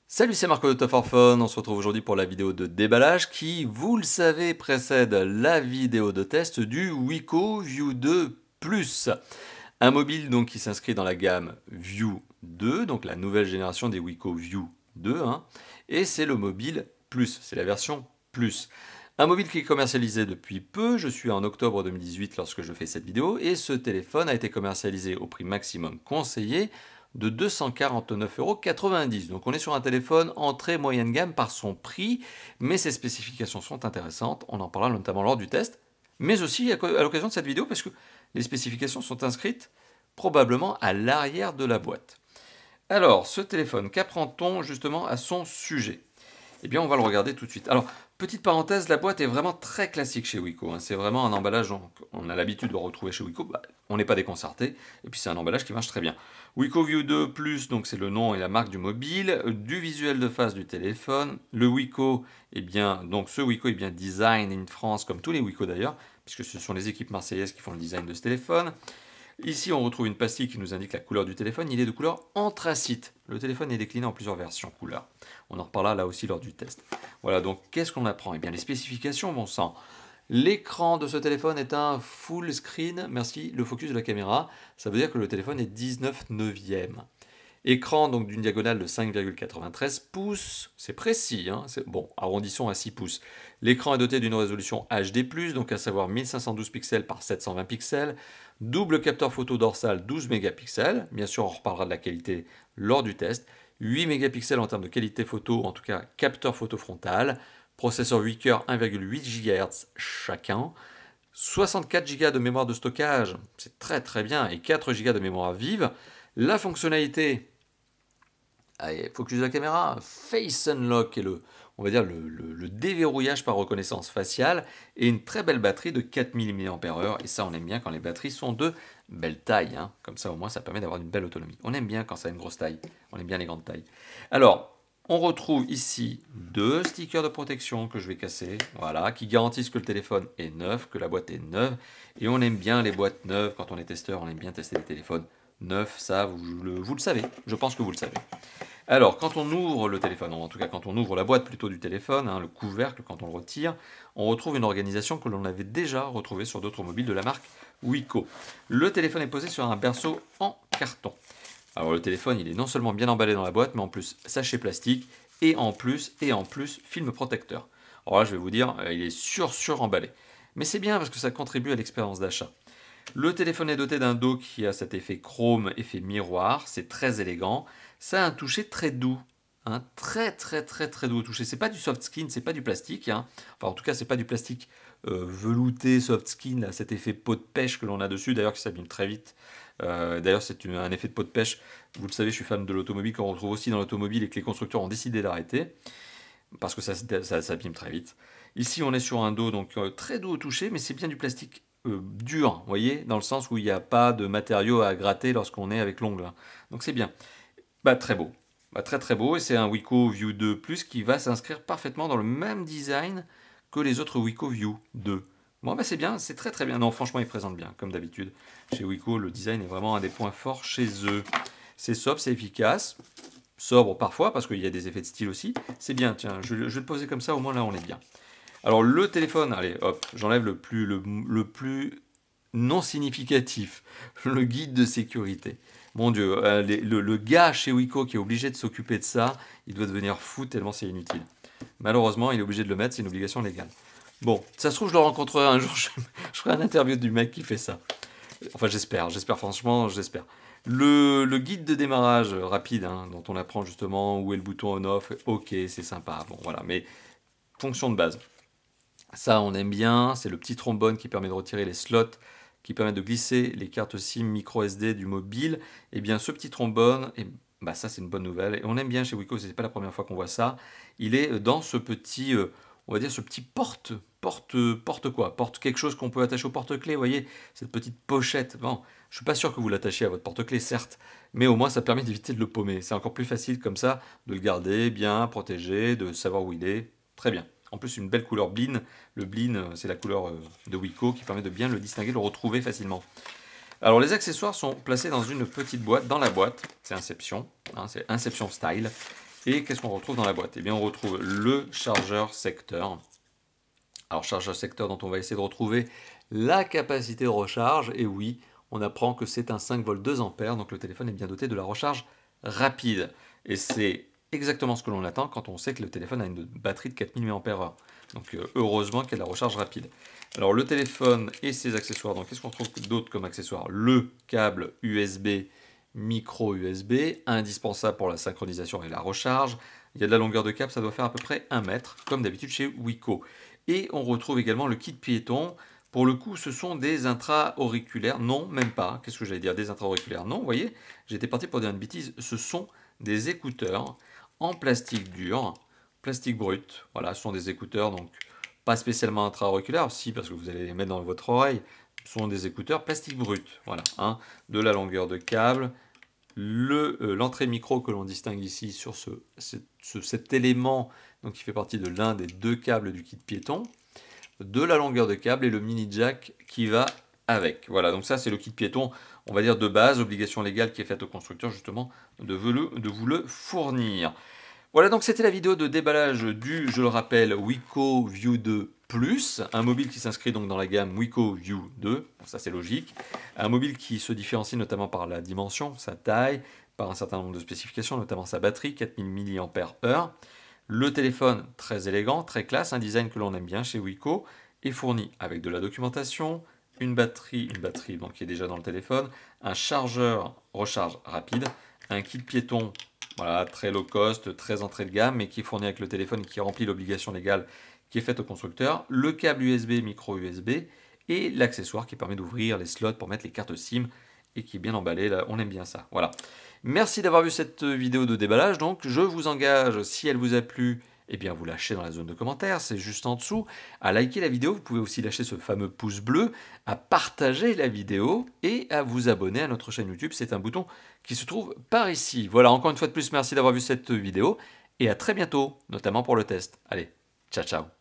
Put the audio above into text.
Salut, c'est Marco de Top for Fun. On se retrouve aujourd'hui pour la vidéo de déballage qui, vous le savez, précède la vidéo de test du Wiko View 2 Plus. Un mobile donc qui s'inscrit dans la gamme View 2, donc la nouvelle génération des Wiko View 2, et c'est le mobile Plus, c'est la version Plus. Un mobile qui est commercialisé depuis peu, je suis en octobre 2018 lorsque je fais cette vidéo, et ce téléphone a été commercialisé au prix maximum conseillé de 249,90 €. Donc on est sur un téléphone entrée moyenne gamme par son prix, mais ses spécifications sont intéressantes, on en parlera notamment lors du test, mais aussi à l'occasion de cette vidéo parce que les spécifications sont inscrites probablement à l'arrière de la boîte. Alors, ce téléphone, qu'apprend-on justement à son sujet? Eh bien, on va le regarder tout de suite. Alors, petite parenthèse, la boîte est vraiment très classique chez Wiko. C'est vraiment un emballage qu'on a l'habitude de retrouver chez Wiko. On n'est pas déconcerté. Et puis, c'est un emballage qui marche très bien. Wiko View 2 Plus, donc c'est le nom et la marque du mobile, du visuel de face du téléphone. Le Wiko, donc ce Wiko est bien design in France, comme tous les Wiko d'ailleurs, puisque ce sont les équipes marseillaises qui font le design de ce téléphone. Ici, on retrouve une pastille qui nous indique la couleur du téléphone. Il est de couleur anthracite. Le téléphone est décliné en plusieurs versions couleurs. On en reparlera là aussi lors du test. Voilà, donc qu'est-ce qu'on apprend? Eh bien, les spécifications, bon sang. L'écran de ce téléphone est un full screen. Merci, le focus de la caméra. Ça veut dire que le téléphone est 19/9. Écran donc d'une diagonale de 5,93 pouces, c'est précis, bon, arrondissons à 6 pouces. L'écran est doté d'une résolution HD+, donc à savoir 1512 pixels par 720 pixels, double capteur photo dorsal 12 mégapixels, bien sûr on reparlera de la qualité lors du test, 8 mégapixels en termes de qualité photo, en tout cas capteur photo frontal, processeur 8 coeurs 1,8 GHz chacun, 64 Go de mémoire de stockage, c'est très très bien, et 4 Go de mémoire vive. La fonctionnalité, allez, focus de la caméra, Face Unlock, on va dire le déverrouillage par reconnaissance faciale, et une très belle batterie de 4000 mAh, et ça on aime bien quand les batteries sont de belle taille, comme ça au moins ça permet d'avoir une belle autonomie. On aime bien quand ça a une grosse taille, on aime bien les grandes tailles. Alors, on retrouve ici deux stickers de protection que je vais casser, voilà, qui garantissent que le téléphone est neuf, que la boîte est neuve, et on aime bien les boîtes neuves, quand on est testeur, on aime bien tester les téléphones neufs, ça vous le savez, je pense que vous le savez. Alors, quand on ouvre le téléphone, en tout cas quand on ouvre la boîte plutôt du téléphone, le couvercle, quand on le retire, on retrouve une organisation que l'on avait déjà retrouvée sur d'autres mobiles de la marque Wiko. Le téléphone est posé sur un berceau en carton. Alors le téléphone, il est non seulement bien emballé dans la boîte, mais en plus sachet plastique, et en plus, film protecteur. Alors là, je vais vous dire, il est sur-emballé. Mais c'est bien parce que ça contribue à l'expérience d'achat. Le téléphone est doté d'un dos qui a cet effet chrome, effet miroir, c'est très élégant. Ça a un toucher très doux, très doux au toucher. C'est pas du soft skin, c'est pas du plastique, Enfin, en tout cas, c'est pas du plastique velouté, soft skin, là, cet effet peau de pêche que l'on a dessus, d'ailleurs qui s'abîme très vite. D'ailleurs, c'est un effet de peau de pêche. Vous le savez, je suis fan de l'automobile, qu'on retrouve aussi dans l'automobile et que les constructeurs ont décidé d'arrêter parce que ça s'abîme très vite. Ici, on est sur un dos donc très doux au toucher, mais c'est bien du plastique dur, vous voyez, dans le sens où il n'y a pas de matériaux à gratter lorsqu'on est avec l'ongle. Donc c'est bien. Très beau. Très beau, et c'est un Wiko View 2 Plus qui va s'inscrire parfaitement dans le même design que les autres Wiko View 2. Bon, c'est bien, c'est très bien. Non, franchement, ils présentent bien, comme d'habitude. Chez Wiko, le design est vraiment un des points forts chez eux. C'est sobre, c'est efficace. Sobre parfois, parce qu'il y a des effets de style aussi. C'est bien, tiens, je vais le poser comme ça, au moins là, on est bien. Alors, le téléphone, allez, hop, j'enlève le plus non significatif, le guide de sécurité. Mon Dieu, le gars chez Wiko qui est obligé de s'occuper de ça, il doit devenir fou tellement c'est inutile. Malheureusement, il est obligé de le mettre, c'est une obligation légale. Bon, ça se trouve, je le rencontrerai un jour, je ferai un interview du mec qui fait ça. Enfin, j'espère, franchement, j'espère. Le guide de démarrage rapide, dont on apprend justement où est le bouton on-off, ok, c'est sympa, bon voilà, mais fonction de base. Ça, on aime bien, c'est le petit trombone qui permet de retirer les slots, qui permet de glisser les cartes SIM micro SD du mobile. Et bien, ce petit trombone, ça c'est une bonne nouvelle. Et on aime bien chez Wiko, c'est pas la première fois qu'on voit ça. Il est dans ce petit, on va dire ce petit porte quelque chose qu'on peut attacher au porte-clés, vous voyez, cette petite pochette. Bon, je suis pas sûr que vous l'attachiez à votre porte-clés, certes, mais au moins ça permet d'éviter de le paumer. C'est encore plus facile comme ça de le garder bien protégé, de savoir où il est. Très bien. En plus, une belle couleur bleen. Le bleen, c'est la couleur de Wiko qui permet de bien le distinguer, le retrouver facilement. Alors, les accessoires sont placés dans une petite boîte. Dans la boîte, c'est Inception, c'est Inception Style. Et qu'est-ce qu'on retrouve dans la boîte? Eh bien, on retrouve le chargeur secteur. Alors, chargeur secteur dont on va essayer de retrouver la capacité de recharge. Et oui, on apprend que c'est un 5 volts 2 ampères, donc le téléphone est bien doté de la recharge rapide. Et c'est exactement ce que l'on attend quand on sait que le téléphone a une batterie de 4000 mAh. Donc heureusement qu'il y a de la recharge rapide. Alors le téléphone et ses accessoires, donc qu'est-ce qu'on trouve d'autre comme accessoires? Le câble USB, micro USB, indispensable pour la synchronisation et la recharge. Il y a de la longueur de câble, ça doit faire à peu près 1 mètre, comme d'habitude chez Wiko. Et on retrouve également le kit piéton. Pour le coup, ce sont des intra-auriculaires. Non, même pas. Qu'est-ce que j'allais dire? Des intra-auriculaires. Non, vous voyez, j'étais parti pour dire une bêtise. Ce sont des écouteurs en plastique dur, plastique brut. Voilà, ce sont des écouteurs, donc pas spécialement intra-auriculaires. Si, parce que vous allez les mettre dans votre oreille. Ce sont des écouteurs plastique brut. Voilà, hein, de la longueur de câble. L'entrée micro que l'on distingue ici sur cet élément, donc qui fait partie de l'un des deux câbles du kit piéton, de la longueur de câble et le mini jack qui va avec. Voilà, donc ça c'est le kit piéton, on va dire de base, obligation légale qui est faite au constructeur justement de vous le fournir. Voilà, donc c'était la vidéo de déballage du, je le rappelle, Wiko View 2 Plus, un mobile qui s'inscrit donc dans la gamme Wiko View 2, bon, ça c'est logique, un mobile qui se différencie notamment par la dimension, sa taille, par un certain nombre de spécifications, notamment sa batterie, 4000 mAh. Le téléphone, très élégant, très classe, un design que l'on aime bien chez Wiko, est fourni avec de la documentation, une batterie donc, qui est déjà dans le téléphone, un chargeur recharge rapide, un kit piéton, voilà, très low cost, très entrée de gamme, mais qui est fourni avec le téléphone et qui remplit l'obligation légale qui est faite au constructeur, le câble USB, micro USB, et l'accessoire qui permet d'ouvrir les slots pour mettre les cartes SIM, et qui est bien emballé, là, on aime bien ça. Voilà. Merci d'avoir vu cette vidéo de déballage, donc je vous engage, si elle vous a plu, eh bien vous lâchez dans la zone de commentaires, c'est juste en dessous, à liker la vidéo, vous pouvez aussi lâcher ce fameux pouce bleu, à partager la vidéo et à vous abonner à notre chaîne YouTube, c'est un bouton qui se trouve par ici. Voilà, encore une fois de plus, merci d'avoir vu cette vidéo et à très bientôt, notamment pour le test. Allez, ciao ciao.